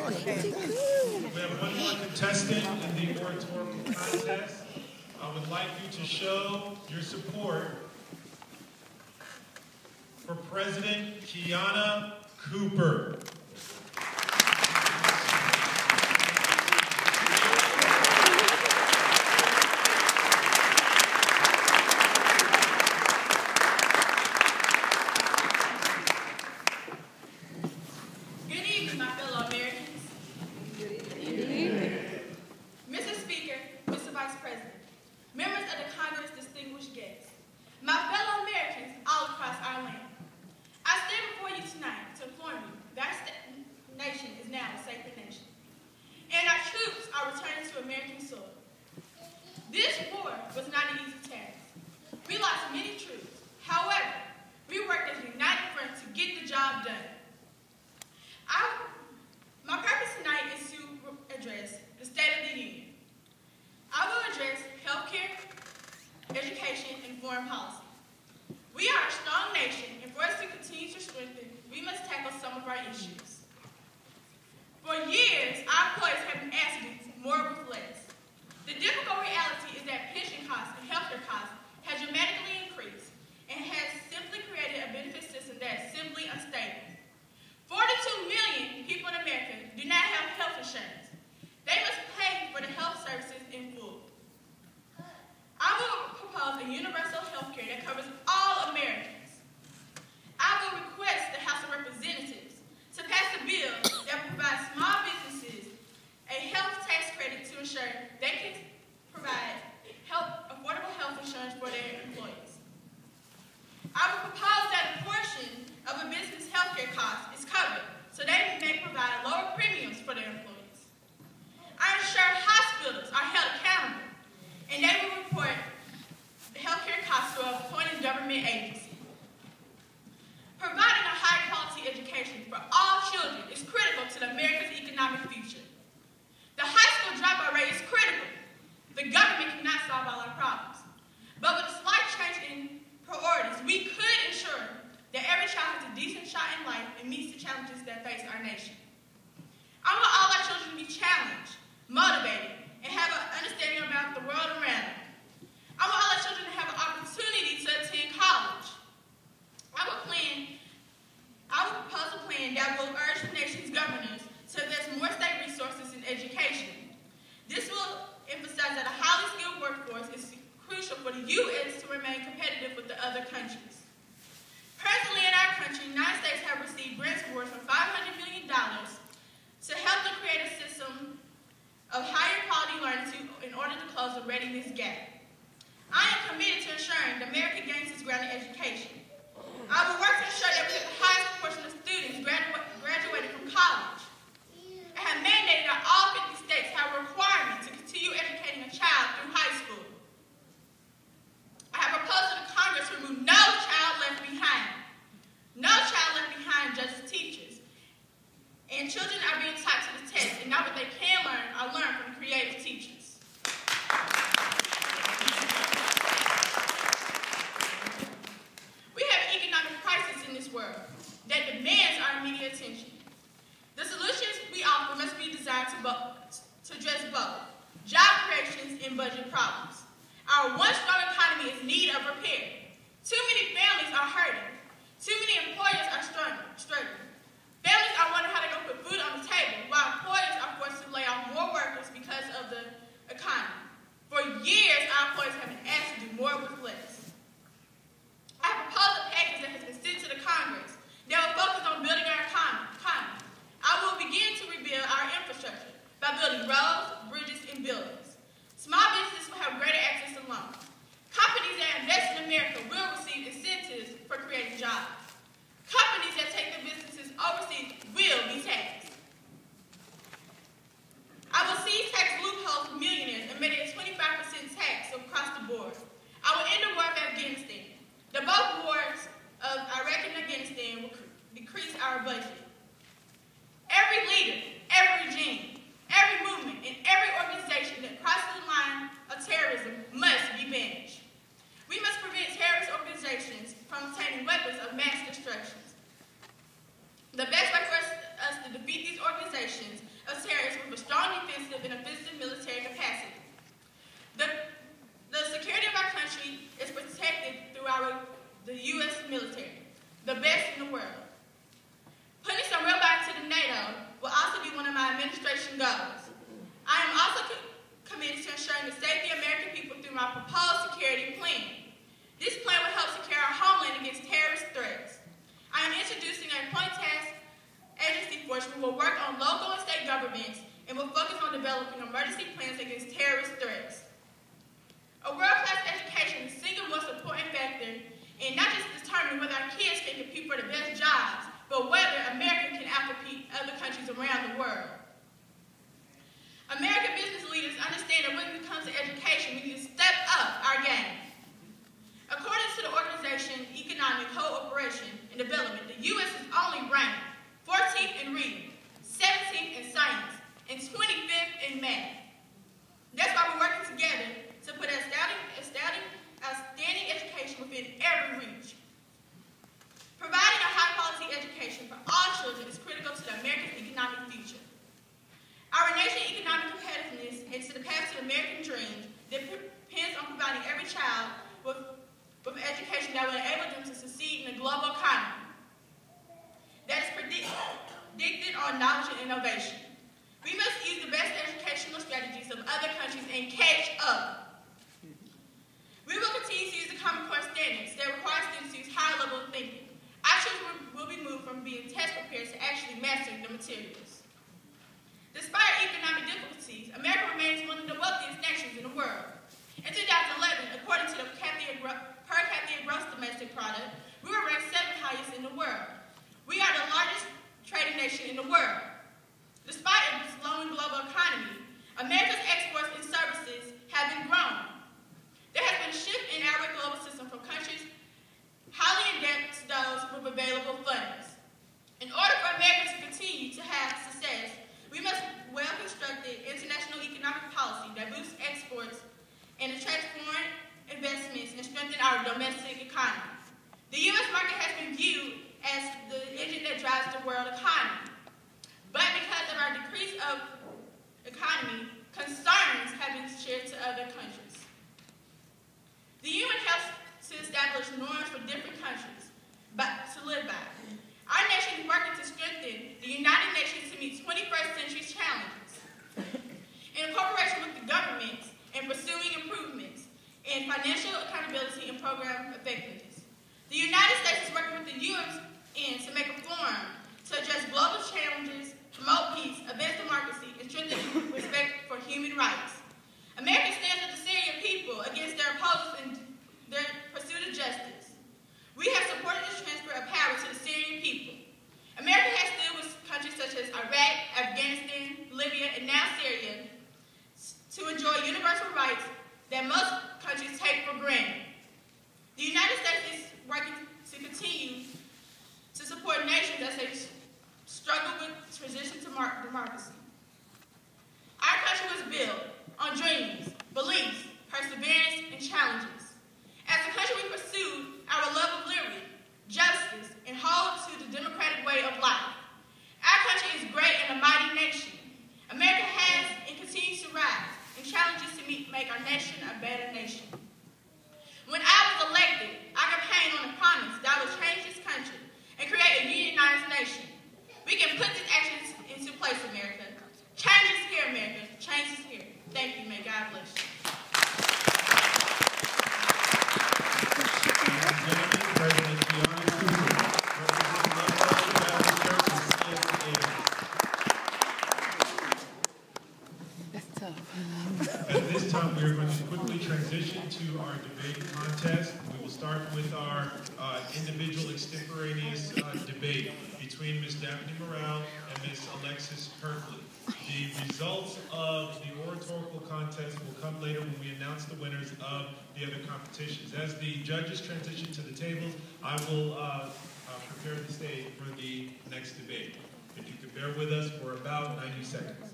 We have one more contestant in the oratorical contest. I would like you to show your support for President Kianna Cooper. This war was not an easy task. We lost many troops. However, we worked as a united front to get the job done. My purpose tonight is to address the State of the Union. I will address healthcare, education, and foreign policy. We are a strong nation, and for us to continue to strengthen, we must tackle some of our issues. For years, our employees have been asking more with less. The difficult reality is that pension costs and healthcare costs have dramatically increased and has simply created a benefit system that is simply unstable. 42 million people in America do not have health insurance. They must pay for the health services in full. I will propose a universal health care that covers all Americans. I will request the House of Representatives to pass a bill that provides small businesses a health tax credit to ensure they can provide affordable health insurance for their employees. I will propose that a portion of a business health care cost is covered so they may provide lower premiums for their employees. I ensure hospitals are held accountable and they will report the health care costs to a appointed government agency. Providing a high-quality education for all children is critical to America's economic future. The high school dropout rate is critical. The government cannot solve all our problems. But with a slight change in priorities, we could ensure that every child has a decent shot in life and meets the challenges that face our nation. I want all our children to be challenged, motivated, and have an understanding about the world around them. I want all our children to have an opportunity to attend college. I will propose a plan that will urge the nation's governors to invest more state resources in education. This will emphasize that a highly skilled workforce is crucial for the U.S. to remain competitive with the other countries. Presently in our country, the United States have received grants awards for $500 million to help to create a system of higher quality learning in order to close the readiness gap. I am committed to ensuring that America gains its grounded education. I will work to ensure that we have the highest proportion of students graduating from college. I have mandated that all 50 states have a requirement to continue educating a child through high school. I have proposed to the Congress to remove no child left behind. No child left behind just as teachers. And children are being taught to the test, and now what they can learn are learned from creative teachers. We have an economic crisis in this world that demands our immediate attention. The solutions we offer must be designed to address both job creations and budget problems. Our once strong economy is in need of repair. Too many families are hurting. Too many employers are struggling. Families are wondering how they're going to put food on the table, while employers are forced to lay off more workers because of the economy. For years, our employers have been asked to do more with less. I have proposed a package that has been sent to the Congress that will focus on building our economy. I will begin to rebuild our infrastructure by building roads, bridges, and buildings. Small businesses will have greater access to loans. Companies that invest in America will receive incentives for creating jobs. Companies that take their businesses overseas offensive and offensive military capacity. The security of our country is protected through the U.S. military, the best in the world. Putting some real bite to the NATO will also be one of my administration goals. I am also committed to ensuring the safety of American people through my proposed security plan. This plan will help secure our homeland against terrorist threats. I am introducing a joint task agency force who will work on local and state governments and will focus on developing emergency plans against terrorist threats. A world-class education is the single most important factor in not just determining whether our kids can compete for the best jobs, but whether America can outcompete other countries around the world. American business leaders understand that when it comes to education, we need to step up our game. According to the organization Economic Cooperation and Development, the U.S. is only ranked 14th in reading, 17th in science, and 25th in math. That's why we're working together to put outstanding education within every reach. Providing a high-quality education for all children is critical to the American economic future. Our nation's economic competitiveness and to the path to the American dream depends on providing every child with education that will enable them to succeed in the global economy that is predicted on knowledge and innovation. We must use the best educational strategies of other countries and catch up. We will continue to use the Common Core standards that require students to use high level of thinking. Our children will be moved from being test prepared to actually mastering the materials. Despite economic difficulties, America remains one of the wealthiest nations in the world. In 2011, according to the per capita gross domestic product, we were ranked 7th highest in the world. We are the largest trading nation in the world. Despite a slowing global economy, America's exports and services have been growing. There has been a shift in our global system from countries highly indebted to those with available funds. In order for America to continue to have success, we must well-constructed international economic policy that boosts exports and attracts foreign investments and strengthen our domestic economy. The U.S. market has been viewed as the engine that drives the world economy. But because of our decrease of economy, concerns have been shared to other countries. The UN helps to establish norms for different countries to live by. Our nation is working to strengthen the United Nations to meet 21st century challenges. In cooperation with the governments and pursuing improvements in financial accountability and program effectiveness. The United States is working with the UN to make a forum to address global challenges, promote peace, advance democracy, and strengthen respect for human rights. America stands with the Syrian people against their opposers in their pursuit of justice. We have supported this transfer of power to the Syrian people. America has stood with countries such as Iraq, Afghanistan, Libya, and now Syria to enjoy universal rights that most countries take for granted. The United States is working to continue to support nations as they struggle with transition to democracy. Our country was built on dreams, beliefs, perseverance, and challenges. As a country, we pursue our love of liberty, justice, and hold to the democratic way of life. Our country is great and a mighty nation. America has and continues to rise and challenges to make our nation a better nation. When I was elected, I campaigned on the promise that I would change this country and create a unionized nation. We can put these actions into place, America. Change is here, America. Change is here. Thank you. May God bless you. President Kianna Cooper, representing the Baptist Church in That's tough. At this time, we are going to quickly transition to our debate contest. We will start with our individual extemporaneous debate between Ms. Daphne Morrell and Ms. Alexis Kirkley. The results of the oratorical contest will come later when we announce the winners of the other competitions. As the judges transition to the tables, I will prepare the stage for the next debate. If you could bear with us for about 90 seconds.